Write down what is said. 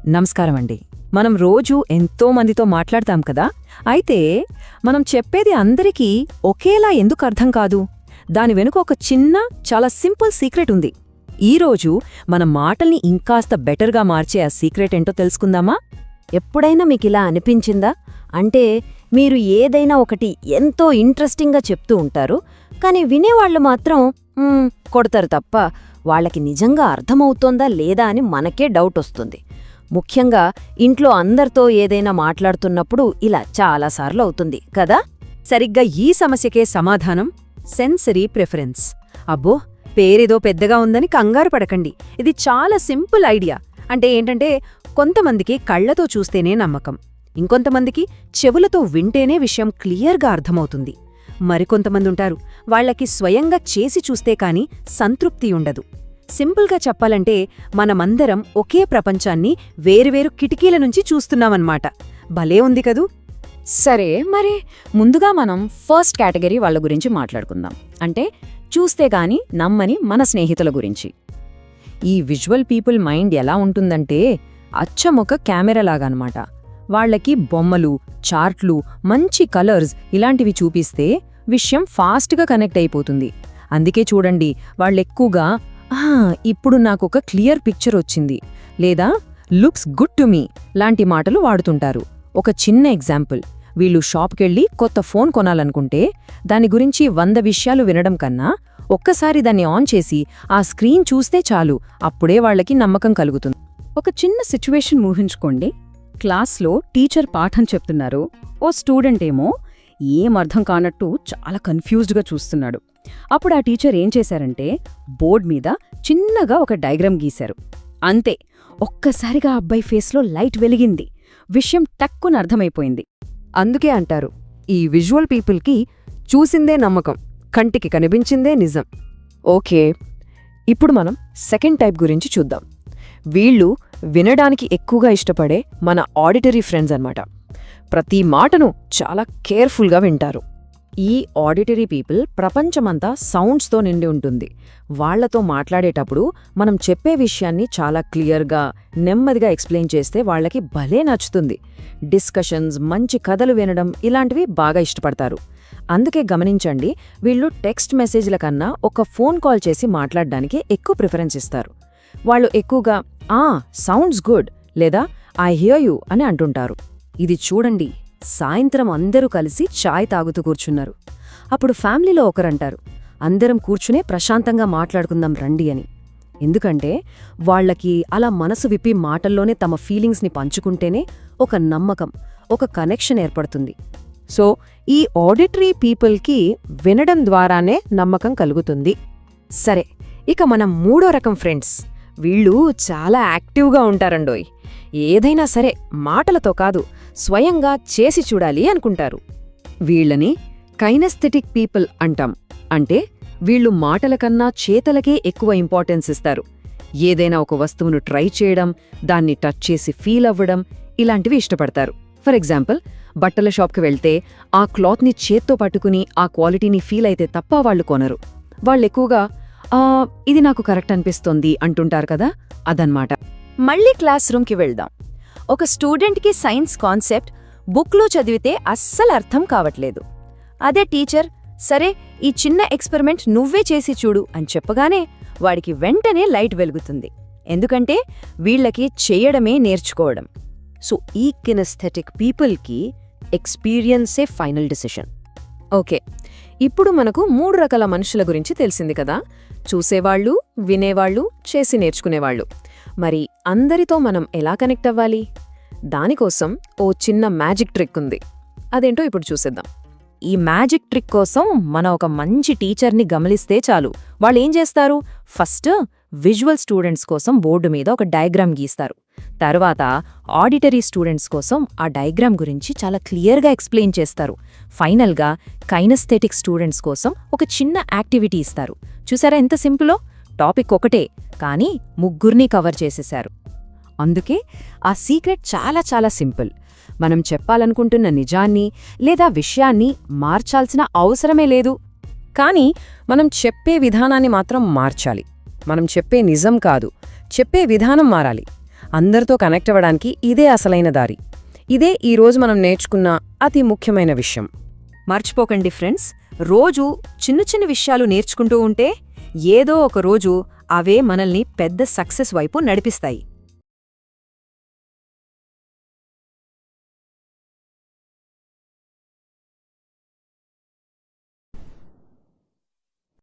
నమస్కారమండి. మనం రోజూ ఎంతో మందితో మాట్లాడతాం కదా, అయితే మనం చెప్పేది అందరికీ ఒకేలా ఎందుకు అర్థం కాదు? దాని వెనుక ఒక చిన్న, చాలా సింపుల్ సీక్రెట్ ఉంది. ఈరోజు మన మాటల్ని ఇంకాస్త బెటర్గా మార్చే ఆ సీక్రెట్ ఏంటో తెలుసుకుందామా? ఎప్పుడైనా మీకిలా అనిపించిందా? అంటే మీరు ఏదైనా ఒకటి ఎంతో ఇంట్రెస్టింగ్గా చెప్తూ ఉంటారు, కానీ వినేవాళ్లు మాత్రం కొడతారు తప్ప వాళ్ళకి నిజంగా అర్థమవుతోందా లేదా అని మనకే డౌట్ వస్తుంది. ముఖ్యంగా ఇంట్లో అందరితో ఏదైనా మాట్లాడుతున్నప్పుడు ఇలా చాలాసార్లు అవుతుంది కదా. సరిగ్గా ఈ సమస్యకే సమాధానం సెన్సరీ ప్రిఫరెన్స్. అబ్బో, పేరేదో పెద్దగా ఉందని కంగారు పడకండి. ఇది చాలా సింపుల్ ఐడియా. అంటే ఏంటంటే, కొంతమందికి కళ్లతో చూస్తేనే నమ్మకం, ఇంకొంతమందికి చెవులతో వింటేనే విషయం క్లియర్గా అర్థమవుతుంది. మరికొంతమందుంటారు, వాళ్లకి స్వయంగా చేసి చూస్తే కాని సంతృప్తి ఉండదు. సింపుల్గా చెప్పాలంటే, మనమందరం ఒకే ప్రపంచాన్ని వేరువేరు కిటికీల నుంచి చూస్తున్నామన్నమాట. భలే ఉంది కదూ? సరే, మరి ముందుగా మనం ఫస్ట్ కేటగిరీ వాళ్ళ గురించి మాట్లాడుకుందాం. అంటే చూస్తే గాని నమ్మని మన స్నేహితుల గురించి. ఈ విజువల్ పీపుల్ మైండ్ ఎలా ఉంటుందంటే, అచ్చమొక కెమెరాలాగనమాట. వాళ్లకి బొమ్మలు, చార్ట్లు, మంచి కలర్స్ ఇలాంటివి చూపిస్తే విషయం ఫాస్ట్గా కనెక్ట్ అయిపోతుంది. అందుకే చూడండి, వాళ్ళెక్కువగా ఇప్పుడు నాకొక క్లియర్ పిక్చర్ వచ్చింది, లేదా లుక్స్ గుడ్ టు మీ లాంటి మాటలు వాడుతుంటారు. ఒక చిన్న ఎగ్జాంపుల్, వీళ్ళు షాప్కెళ్ళి కొత్త ఫోన్ కొనాలనుకుంటే దాని గురించి 100 విషయాలు వినడం కన్నా ఒక్కసారి దాన్ని ఆన్ చేసి ఆ స్క్రీన్ చూస్తే చాలు, అప్పుడే వాళ్లకి నమ్మకం కలుగుతుంది. ఒక చిన్న సిచ్యువేషన్ ఊహించుకోండి. క్లాస్లో టీచర్ పాఠం చెప్తున్నారు. ఓ స్టూడెంట్ ఏమో ఏం అర్థం కానట్టు చాలా కన్ఫ్యూజ్డ్గా చూస్తున్నాడు. అప్పుడు ఆ టీచర్ ఏం చేశారంటే, బోర్డ్ మీద చిన్నగా ఒక డయాగ్రామ్ గీశారు. అంతే, ఒక్కసారిగా అబ్బాయి ఫేస్లో లైట్ వెలిగింది. విషయం టక్కున అర్థమైపోయింది. అందుకే అంటారు, ఈ విజువల్ పీపుల్కి చూసిందే నమ్మకం, కంటికి కనిపించిందే నిజం. ఓకే, ఇప్పుడు మనం సెకండ్ టైప్ గురించి చూద్దాం. వీళ్ళు వినడానికి ఎక్కువగా ఇష్టపడే మన ఆడిటరీ ఫ్రెండ్స్ అన్నమాట. ప్రతి మాటను చాలా కేర్ఫుల్గా వింటారు. ఈ ఆడిటరీ పీపుల్ ప్రపంచమంతా సౌండ్స్తో నిండి ఉంటుంది. వాళ్లతో మాట్లాడేటప్పుడు మనం చెప్పే విషయాన్ని చాలా క్లియర్గా, నెమ్మదిగా ఎక్స్ప్లెయిన్ చేస్తే వాళ్లకి భలే నచ్చుతుంది. డిస్కషన్స్, మంచి కథలు వినడం ఇలాంటివి బాగా ఇష్టపడతారు. అందుకే గమనించండి, వీళ్ళు టెక్స్ట్ మెసేజ్ల కన్నా ఒక ఫోన్ కాల్ చేసి మాట్లాడడానికి ఎక్కువ ప్రిఫరెన్స్ ఇస్తారు. వాళ్ళు ఎక్కువగా సౌండ్స్ గుడ్ లేదా ఐ హియర్ యూ అని అంటుంటారు. ఇది చూడండి, సాయంత్రం అందరూ కలిసి చాయ్ తాగుతూ కూర్చున్నారు. అప్పుడు ఫ్యామిలీలో ఒకరంటారు, అందరం కూర్చునే ప్రశాంతంగా మాట్లాడుకుందాం రండి అని. ఎందుకంటే వాళ్లకి అలా మనసు విప్పి మాటల్లోనే తమ ఫీలింగ్స్ని పంచుకుంటేనే ఒక నమ్మకం, ఒక కనెక్షన్ ఏర్పడుతుంది. సో ఈ ఆడిటరీ పీపుల్కి వినడం ద్వారానే నమ్మకం కలుగుతుంది. సరే, ఇక మనం మూడో రకం ఫ్రెండ్స్. వీళ్ళు చాలా యాక్టివ్గా ఉంటారండోయ్. ఏదైనా సరే మాటలతో కాదు, స్వయంగా చేసి చూడాలి అనుకుంటారు. వీళ్ళని కైనెస్థెటిక్ పీపుల్ అంటాం. అంటే వీళ్ళు మాటల కన్నా చేతలకే ఎక్కువ ఇంపార్టెన్స్ ఇస్తారు. ఏదైనా ఒక వస్తువును ట్రై చేయడం, దాన్ని టచ్ చేసి ఫీల్ అవ్వడం ఇలాంటివి ఇష్టపడతారు. ఫర్ ఎగ్జాంపుల్, బట్టల షాప్కి వెళ్తే ఆ క్లాత్ని చేత్తో పట్టుకుని ఆ క్వాలిటీని ఫీల్ అయితే తప్ప వాళ్ళు కొనరు. వాళ్ళెక్కువగా ఇది నాకు కరెక్ట్ అనిపిస్తోంది అంటుంటారు కదా, అదన్మాట. మళ్ళీ క్లాస్ రూమ్కి వెళ్దాం. ఒక స్టూడెంట్కి సైన్స్ కాన్సెప్ట్ బుక్లో చదివితే అస్సలు అర్థం కావట్లేదు. అదే టీచర్, సరే ఈ చిన్న ఎక్స్పెరిమెంట్ నువ్వే చేసి చూడు అని చెప్పగానే వాడికి వెంటనే లైట్ వెలుగుతుంది. ఎందుకంటే వీళ్లకి చెయ్యడమే నేర్చుకోవడం. సో ఈ కినెస్థెటిక్ పీపుల్కి ఎక్స్పీరియన్సే ఫైనల్ డిసిషన్. ఓకే, ఇప్పుడు మనకు 3 రకాల మనుషుల గురించి తెలిసింది కదా. చూసేవాళ్లు, వినేవాళ్లు, చేసి నేర్చుకునేవాళ్లు. మరి అందరితో మనం ఎలా కనెక్ట్ అవ్వాలి? దానికోసం ఓ చిన్న మ్యాజిక్ ట్రిక్ ఉంది. అదేంటో ఇప్పుడు చూసేద్దాం. ఈ మ్యాజిక్ ట్రిక్ కోసం మనం ఒక మంచి టీచర్ని గమనిస్తే చాలు. వాళ్ళేం చేస్తారు? ఫస్ట్ విజువల్ స్టూడెంట్స్ కోసం బోర్డు మీద ఒక డయాగ్రామ్ గీస్తారు. తర్వాత ఆడిటరీ స్టూడెంట్స్ కోసం ఆ డయాగ్రామ్ గురించి చాలా క్లియర్గా ఎక్స్ప్లెయిన్ చేస్తారు. ఫైనల్గా కైనెస్థెటిక్ స్టూడెంట్స్ కోసం ఒక చిన్న యాక్టివిటీ ఇస్తారు. చూసారా ఎంత సింపులో? టాపిక్ ఒకటే, కానీ ముగ్గురిని కవర్ చేసేశారు. అందుకే ఆ సీక్రెట్ చాలా చాలా సింపుల్. మనం చెప్పాలనుకుంటున్న నిజాన్ని లేదా విషయాన్ని మార్చాల్సిన అవసరమే లేదు. కానీ మనం చెప్పే విధానాన్ని మాత్రం మార్చాలి. మనం చెప్పే నిజం కాదు, చెప్పే విధానం మారాలి. అందరితో కనెక్ట్ అవ్వడానికి ఇదే అసలైన దారి. ఇదే ఈరోజు మనం నేర్చుకున్న అతి ముఖ్యమైన విషయం. మర్చిపోకండి ఫ్రెండ్స్, రోజూ చిన్న చిన్న విషయాలు నేర్చుకుంటూ ఉంటే ఏదో ఒక రోజు అవే మనల్ని పెద్ద సక్సెస్ వైపు నడిపిస్తాయి.